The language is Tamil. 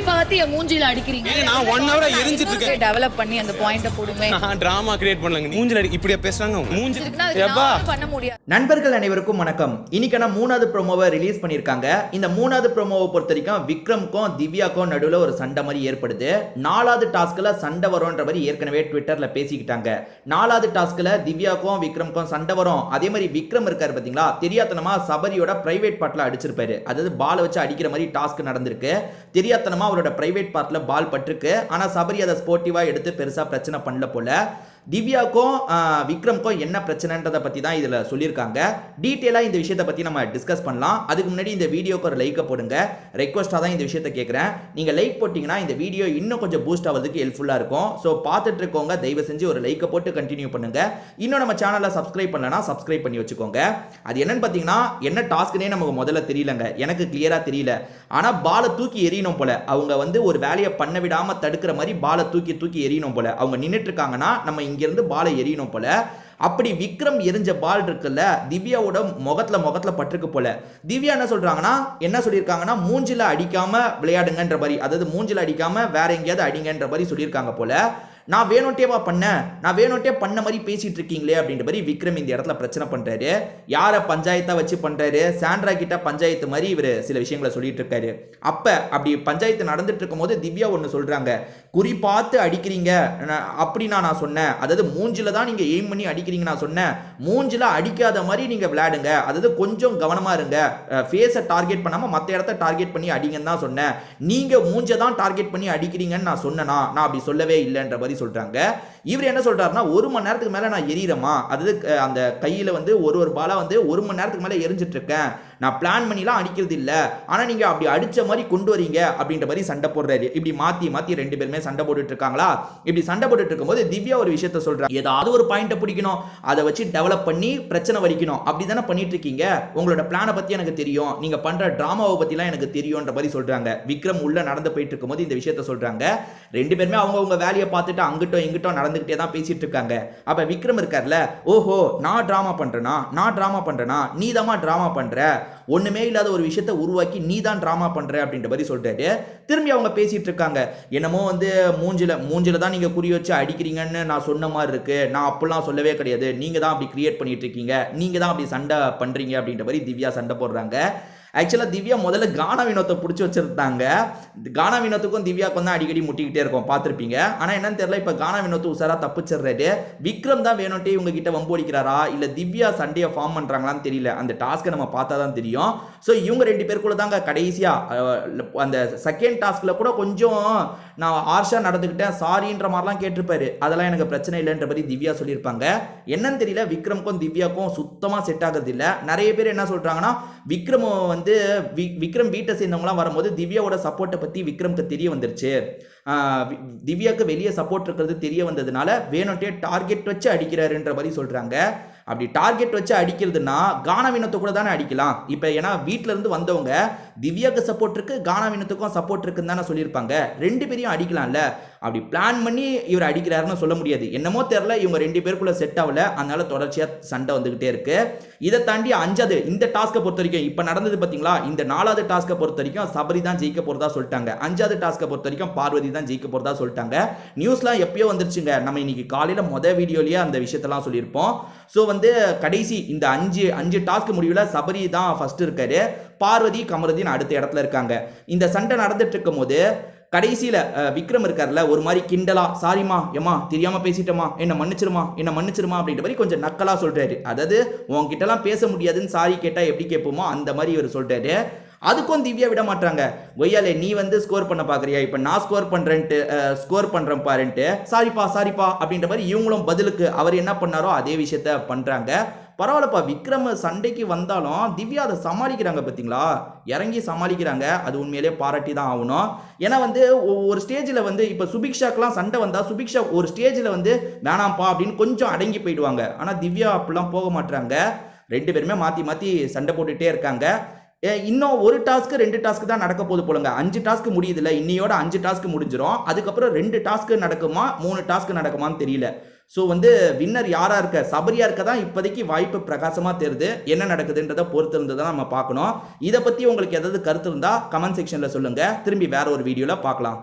பார்த்து என் மூஞ்சில அடிக்கிறீங்க. நான் 1 hour எரிஞ்சிட்டு இருக்கேன். டெவலப் பண்ணி அந்த பாயிண்ட போடுமே. நான் டிராமா கிரியேட் பண்ணலங்க. மூஞ்சில இப்படியே பேசுறாங்க. மூஞ்சி எப்பா பண்ண முடியாது. நண்பர்கள் அனைவருக்கும் வணக்கம். இன்னைக்கான 3வது ப்ரோமோவை ரிலீஸ் பண்ணிருக்காங்க. இந்த 3வது ப்ரோமோவை பொறுத்தவரைக்கும் விக்ரம்க்கும் திவ்யாக்கும் நடுவுல ஒரு சண்டை மாதிரி ஏற்படுது. 4வது டாஸ்க்ல சண்டை வரும்ன்ற மாதிரி ஏற்கனவே ட்விட்டர்ல பேசிக்கிட்டாங்க. 4வது டாஸ்க்ல திவ்யாக்கும் விக்ரம்க்கும் சண்டை வரும். அதே மாதிரி விக்ரம் இருக்காரு பாத்தீங்களா, தெரியாதனமா சபரியோட பிரைவேட் பார்ட்ல அடிச்சிருப்பாரு. அதாவது பால் வச்சு அடிக்கிற மாதிரி டாஸ்க் நடந்திருக்கு. தெரியாதனமா அவரோட பிரைவேட் பார்ட்ல பால் பட்டிருக்கு. ஆனா சபரி அதை ஸ்போர்ட்டிவா எடுத்து பெருசா பிரச்சனை பண்ணல போல. திவ்யாக்கும் விக்ரம்க்கும் என்ன பிரச்சனைன்றதை பற்றி தான் இதில் சொல்லியிருக்காங்க. டீட்டெயிலாக இந்த விஷயத்தை பற்றி நம்ம டிஸ்கஸ் பண்ணலாம். அதுக்கு முன்னாடி இந்த வீடியோக்கு ஒரு லைக்கை போடுங்க. ரெக்வஸ்ட்டாக தான் இந்த விஷயத்தை கேட்குறேன். நீங்கள் லைக் போட்டிங்கன்னா இந்த வீடியோ இன்னும் கொஞ்சம் பூஸ்ட் ஆகிறதுக்கு ஹெல்ப்ஃபுல்லாக இருக்கும். ஸோ பார்த்துட்டு இருக்கவங்க தயவு செஞ்சு ஒரு லைக்கை போட்டு கண்டினியூ பண்ணுங்க. இன்னும் நம்ம சேனலை சப்ஸ்கிரைப் பண்ணலன்னா சப்ஸ்கிரைப் பண்ணி வச்சுக்கோங்க. அது என்னன்னு பார்த்தீங்கன்னா, என்ன டாஸ்க்னே நமக்கு முதல்ல தெரியலங்க. எனக்கு கிளியராக தெரியல. ஆனால் பாலை தூக்கி எறியணும் போல. அவங்க ஒரு வேலையை பண்ண விடாமல் தடுக்கிற மாதிரி பாலை தூக்கி எறியணும் போல. அவங்க நின்றுட்டு இருக்காங்கன்னா நம்ம இங்கிருந்து பாலை எறியணும் போல. அப்படி விக்ரம் எரிஞ்ச பால் இருக்குல்ல, திவ்யாவோட முகத்துல பட்டிருக்கு போல. திவ்யா என்ன சொல்றாங்கன்னா, என்ன சொல்லியிருக்காங்கன்னா, மூஞ்சில அடிக்காம விளையாடுங்கன்ற மாதிரி, அதாவது மூஞ்சில அடிக்காம வேற எங்கேயாவது அடிங்கன்ற மாதிரி சொல்லியிருக்காங்க போல. நான் வேணும்ட்டேவா பண்ணேன், நான் வேணும்ட்டே பண்ண மாதிரி பேசிட்டு இருக்கீங்களே அப்படின்ற மாதிரி விக்ரம் இந்த இடத்துல பிரச்சனை பண்றாரு. யாரை பஞ்சாயத்தா வச்சு பண்றாரு, சாண்ட்ரா கிட்ட பஞ்சாயத்து மாதிரி இவர் சில விஷயங்களை சொல்லிட்டு இருக்காரு. அப்படி பஞ்சாயத்து நடந்துட்டு இருக்கும் போது திவ்யா ஒன்று சொல்றாங்க, குறி பார்த்து அடிக்கிறீங்க அப்படின்னா நான் சொன்னேன், அதாவது மூஞ்சில தான் நீங்க எய்ம் பண்ணி அடிக்கிறீங்க நான் சொன்னேன், மூஞ்சில அடிக்காத மாதிரி நீங்க விளையாடுங்க, அதாவது கொஞ்சம் கவனமா இருங்க, ஃபேஸை டார்கெட் பண்ணாம மற்ற இடத்த டார்கெட் பண்ணி அடிங்கன்னு தான் சொன்னேன், நீங்க மூஞ்சை தான் டார்கெட் பண்ணி அடிக்கிறீங்கன்னு நான் சொன்னேனா, நான் அப்படி சொல்லவே இல்லைன்ற மாதிரி சொல்றாங்க. இவர் என்ன சொல்றாருன்னா, 1 மணி நேரத்துக்கு மேல நான் எரியறமா, அதாவது அந்த கையில ஒரு பாலா 1 மணி நேரத்துக்கு மேல எரிஞ்சிட்டு இருக்கேன், நான் பிளான் பண்ணிலாம் அடிக்கிறது இல்ல, ஆனா நீங்க அப்படி அடிச்ச மாதிரி கொண்டு வரீங்க அப்படின்ற மாதிரி சண்டை போடுறாரு. இப்படி மாத்தி 2 பேருமே சண்டை போட்டுட்டு இருக்காங்களா. இப்படி சண்டை போட்டுட்டு இருக்கும்போது திவ்யா ஒரு விஷயத்த சொல்றாங்க, ஏதாவது ஒரு பாயிண்ட பிடிக்கணும், அதை வச்சு டெவலப் பண்ணி பிரச்சனை வரைக்கணும், அப்படிதானே பண்ணிட்டு இருக்கீங்க, உங்களோட பிளானை பத்தி எனக்கு தெரியும், நீங்க பண்ற டிராமாவை பத்திலாம் எனக்கு தெரியும்ன்ற மாதிரி சொல்றாங்க. விக்ரம் உள்ள நடந்து போயிட்டு இருக்கும்போது இந்த விஷயத்த சொல்றாங்க. 2 பேருமே அவங்க வேலையை பார்த்துட்டு அங்கிட்டும் இங்கிட்டும் நடந்துகிட்டே தான் பேசிட்டு இருக்காங்க. அப்ப விக்ரம் இருக்கார்ல, ஓஹோ நான் டிராமா பண்றேனா, நீ தான் டிராமா பண்ற, ஒண்ணுமே இல்லாத ஒரு விஷயத்தை உருவாக்கி நீ தான் டிராமா பண்ற அப்படின்ற மாதிரி சொல்றாரு. திரும்பி அவங்க பேசிட்டு இருக்காங்க, என்னமோ மூஞ்சில தான் நீங்க குறி வச்சு அடிக்கிறீங்கன்னு நான் சொன்ன மாதிரி இருக்கு, நான் அப்படிலாம் சொல்லவே கிடையாது, நீங்க தான் அப்படி கிரியேட் பண்ணிட்டு இருக்கீங்க, நீங்க தான் அப்படி சண்டை பண்றீங்க அப்படின்ற மாதிரி திவ்யா சண்டை போடுறாங்க. ஆக்சுவலாக திவ்யா முதல்ல கானா வினோத்தை பிடிச்சி வச்சிருந்தாங்க. கானா வினோத்துக்கும் திவ்யாவுக்கும் தான் அடிக்கடி முட்டிக்கிட்டே இருக்கும், பார்த்துருப்பீங்க. ஆனால் என்னன்னு தெரியல, இப்போ கானா வினோத்து உசாரா தப்பிச்சிடுறாரு. விக்ரம் தான் வேணும்ட்டே இவங்க கிட்ட வம்பு அடிக்கிறாரா, இல்லை திவ்யா சண்டையை ஃபார்ம் பண்ணுறாங்களான்னு தெரியல. அந்த டாஸ்க்கை நம்ம பார்த்தா தான் தெரியும். ஸோ இவங்க 2 பேருக்குள்ள தாங்க கடைசியாக அந்த செகண்ட் டாஸ்கில் கூட கொஞ்சம் நான் ஹார்ஷாக நடந்துக்கிட்டேன், சாரின்ற மாதிரிலாம் கேட்டிருப்பாரு. அதெல்லாம் எனக்கு பிரச்சனை இல்லைன்ற மாதிரி திவ்யா சொல்லியிருப்பாங்க. என்னன்னு தெரியல, விக்ரமுக்கும் திவ்யாவுக்கும் சுத்தமாக செட் ஆகிறது இல்லை. நிறைய பேர் என்ன சொல்கிறாங்கன்னா, விக்ரம் வீட்டை சேர்ந்தவங்களாம் வரும்போது திவ்யாவோட சப்போர்ட்டை பற்றி விக்ரம்க்கு தெரிய வந்துருச்சு, திவ்யாவுக்கு வெளியே சப்போர்ட் இருக்கிறது தெரிய வந்ததுனால வேணும்ட்டே டார்கெட் வச்சு அடிக்கிறாருன்ற மாதிரி சொல்கிறாங்க. அப்படி டார்கெட் வச்சு அடிக்கிறதுனா கானா வினோத்தை கூட தானே அடிக்கலாம். இப்போ ஏன்னா வீட்டில இருந்து வந்தவங்க திவ்யாவுக்கு சப்போர்ட் இருக்கு, கானா வினோத்துக்கும் சப்போர்ட் இருக்குன்னு தானே சொல்லியிருப்பாங்க. 2 பேரையும் அடிக்கலாம்ல. அப்படி பிளான் பண்ணி இவர் அடிக்கிறாருன்னு சொல்ல முடியாது. என்னமோ தெரியல, இவங்க 2 பேருக்குள்ள செட் ஆகல, அதனால தொடர்ச்சியாக சண்டை வந்துகிட்டே இருக்கு. இதை தாண்டி 5வது இந்த டாஸ்க்கை பொறுத்த வரைக்கும் இப்போ நடந்தது பார்த்தீங்களா, இந்த 4வது டாஸ்க்கை பொறுத்த வரைக்கும் சபரி தான் ஜெயிக்க போறதா சொல்லிட்டாங்க. 5வது டாஸ்க்கை பொறுத்த வரைக்கும் பார்வதி தான் ஜெயிக்க போறதா சொல்லிட்டாங்க. நியூஸ்லாம் எப்பயோ வந்துருச்சுங்க. நம்ம இன்னைக்கு காலையில வீடியோலயே அந்த விஷயத்தெல்லாம் சொல்லியிருப்போம். ஸோ கடைசி இந்த 5 டாஸ்க் முடிவில் சபரி தான் ஃபர்ஸ்ட் இருக்காரு, பார்வதி கமருதீன் அடுத்த இடத்துல இருக்காங்க. இந்த சண்டை நடந்துட்டு இருக்கும் போது கடைசியில் விக்ரம் இருக்கார்ல, ஒரு மாதிரி கிண்டலா, சாரிமா ஏமா தெரியாம பேசிட்டோமா, என்ன மன்னிச்சிருமா அப்படின்ற மாதிரி கொஞ்சம் நக்கலா சொல்றாரு. அதாவது உங்ககிட்டலாம் பேச முடியாதுன்னு சாரி கேட்டா எப்படி கேட்போமோ அந்த மாதிரி இவர் சொல்றாரு. அதுக்கும் திவ்யா விட மாட்டாங்க. ஒய்யாலே நீ ஸ்கோர் பண்ண பாக்குறியா, இப்ப நான் ஸ்கோர் பண்றேன் பாருன்ட்டு சாரிப்பா அப்படின்ற மாதிரி இவங்களும் பதிலுக்கு அவர் என்ன பண்ணாரோ அதே விஷயத்த பண்றாங்க. பரவாயில்லப்பா, விக்ரம் சண்டைக்கு வந்தாலும் திவ்யா அதை சமாளிக்கிறாங்க பார்த்தீங்களா, இறங்கி சமாளிக்கிறாங்க. அது உண்மையிலே பாராட்டி தான் ஆகணும். ஏன்னா ஒரு ஸ்டேஜில் இப்போ சுபிக்ஷாக்கெல்லாம் சண்டை வந்தால் சுபிக்ஷா ஒரு ஸ்டேஜில் வேணாம்ப்பா அப்படின்னு கொஞ்சம் அடங்கி போயிடுவாங்க. ஆனால் திவ்யா அப்படிலாம் போக மாட்டாங்க. 2 பேருமே மாற்றி சண்டை போட்டுகிட்டே இருக்காங்க. இன்னும் 1 டாஸ்க்கு 2 டாஸ்க்கு தான் நடக்க போகுது போலங்க. 5 டாஸ்க்கு முடியுதுல்ல, இன்னையோட 5 டாஸ்க்கு முடிஞ்சிடும். அதுக்கப்புறம் 2 டாஸ்க்கு நடக்குமா 3 டாஸ்க்கு நடக்குமான்னு தெரியல. ஸோ வந்து வின்னர் யாரா இருக்க, சபரியா இருக்க தான் இப்போதைக்கு வாய்ப்பு பிரகாசமா தெரியுது. என்ன நடக்குதுன்றதை பொறுத்து இருந்து தான் நம்ம பார்க்கணும். இதை பத்தி உங்களுக்கு ஏதாவது கருத்து இருந்தா கமெண்ட் செக்ஷன்ல சொல்லுங்க. திரும்பி வேற ஒரு வீடியோல பார்க்கலாம்.